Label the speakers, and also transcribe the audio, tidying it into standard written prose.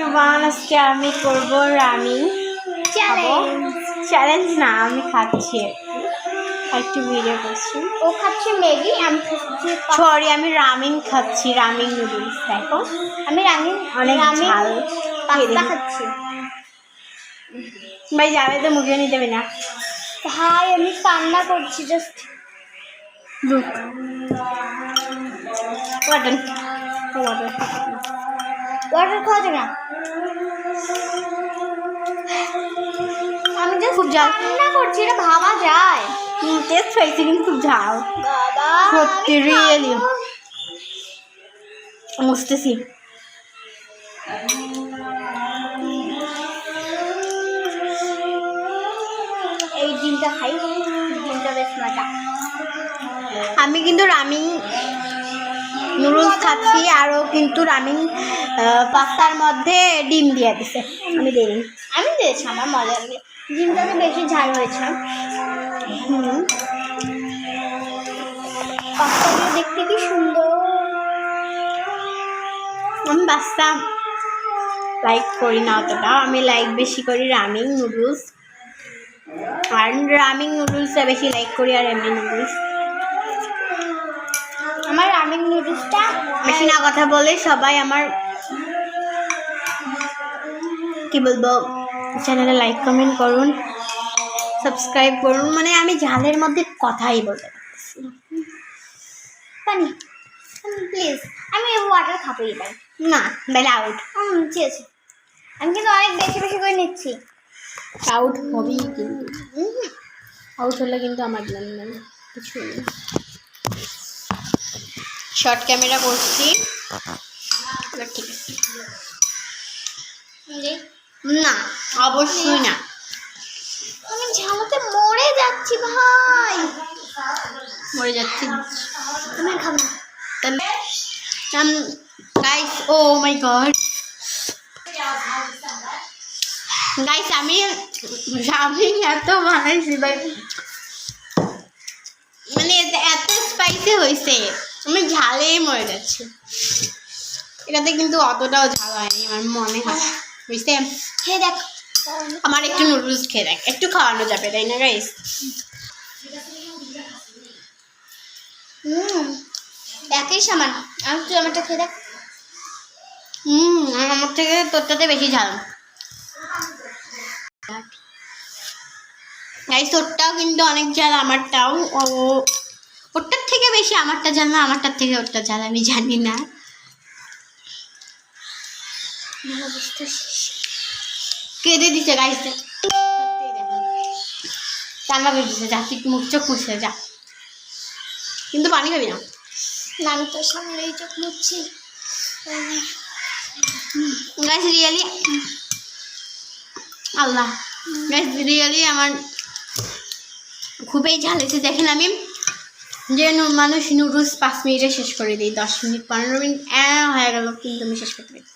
Speaker 1: Everyone, আজকে আমি করব রামিং চ্যালেঞ্জ না, আমি খাচ্ছি একটু ভিডিও করছি।
Speaker 2: ও খাচ্ছে ম্যাগি, আমি খাচ্ছি
Speaker 1: সরি, আমি রামিং খাচ্ছি, রামিং নুডলস। দেখো
Speaker 2: আমি রামিং
Speaker 1: অনেক ঝাল
Speaker 2: পাস্তা খাচ্ছি।
Speaker 1: ভাই যাবে তো, মুখে নিতে যাবে না
Speaker 2: ভাই, আমি কান্না করছি। জাস্ট
Speaker 1: লুক ওয়াটার
Speaker 2: ওয়াটার খাওয়া যাবে না। আমি জাস্ট
Speaker 1: খুব ঝাল
Speaker 2: কান্না করছি, এটা ভাবা যায়?
Speaker 1: টেস্ট হয়েছে কিন্তু খুব ঝাল
Speaker 2: বাবা,
Speaker 1: সত্যি রিয়েলি। মুছতেছি।
Speaker 2: এই ডিমটা খাই, ডিমটা বেশ মজা।
Speaker 1: আমি কিন্তু রামিং নুডলস খাচ্ছি, আরও কিন্তু রামিং পাস্তার মধ্যে ডিম দিয়ে দিছে। আমি দিই,
Speaker 2: আমি দিয়েছি, আমার মজা লাগে। ডিমটাতে বেশি ঝাল হয়েছে। পাস্তাগুলো দেখতে কি সুন্দর।
Speaker 1: আমি পাস্তা লাইক করি না অতটা, আমি লাইক বেশি করি রামিং নুডলস। আর রামিং নুডলসটা বেশি লাইক করি, আর এমনি নুডলস।
Speaker 2: আমার রামিং নুডলসটা
Speaker 1: বেশি না কথা বলে সবাই আমার কি বলবো, চ্যানেলে লাইক কমেন্ট করুন, সাবস্ক্রাইব করুন। মানে আমি ঝালের মধ্যে কথাই বলতে পারছি
Speaker 2: পানি প্লিজ। আমি ওয়াটার খাবো এবার।
Speaker 1: না, বেলা আউট।
Speaker 2: ঠিক আছে, আমি কিন্তু অনেক বেশি বেশি করে নিচ্ছি।
Speaker 1: আউট হবেই, কিন্তু আউট হলে কিন্তু আমার জ্ঞান নেই কিছু নেই। শর্ট ক্যামেরা করছি, ঠিক আছে। না, অবশ্যই না।
Speaker 2: আমি ঝালাতে মরে যাচ্ছি ভাই,
Speaker 1: মরে যাচ্ছি।
Speaker 2: আমি খাবো না।
Speaker 1: গাইস, ও মাই গড গাইস, আমি এত বানাইছি ভাই, মানে এত স্পাইসি হয়েছে, আমি ঝালেই মরে যাচ্ছি। এটাতে কিন্তু অতটাও ঝাল হয়নি আমার মনে হয়, বুঝতে।
Speaker 2: খেয়ে দেখ,
Speaker 1: আমার একটু নুডলস খেয়ে দেখ, একটু খাওয়ানো যাবে তাই না গাইস?
Speaker 2: একই সামান। আমি তুই আমারটা খেয়ে দেখ।
Speaker 1: আমার থেকে তোরটাতে বেশি ঝাল গাইস। তোরটাও কিন্তু অনেক ঝাল, আমারটাও। ওরটার থেকে বেশি আমারটা ঝাল না, আমারটার থেকে ওরটা ঝাল, আমি জানি না। কেঁদে দিচ্ছে গাইস, কান্না করে দিচ্ছে। যা, তুই মুখ চোখ মুছতে যা, কিন্তু পানি খাবি না।
Speaker 2: না, আমি তোর সামনেই চোখ মুছছি।
Speaker 1: গাইস রিয়েলি, আল্লাহ গাইস রিয়েলি আমার খুবই ঝাল হয়েছে। দেখেন, আমি যে মানুষ নুডলস 5 মিনিটে শেষ করে দিই, 10 মিনিট 15 মিনিট হয়ে গেল, কিন্তু আমি শেষ করতে পারি।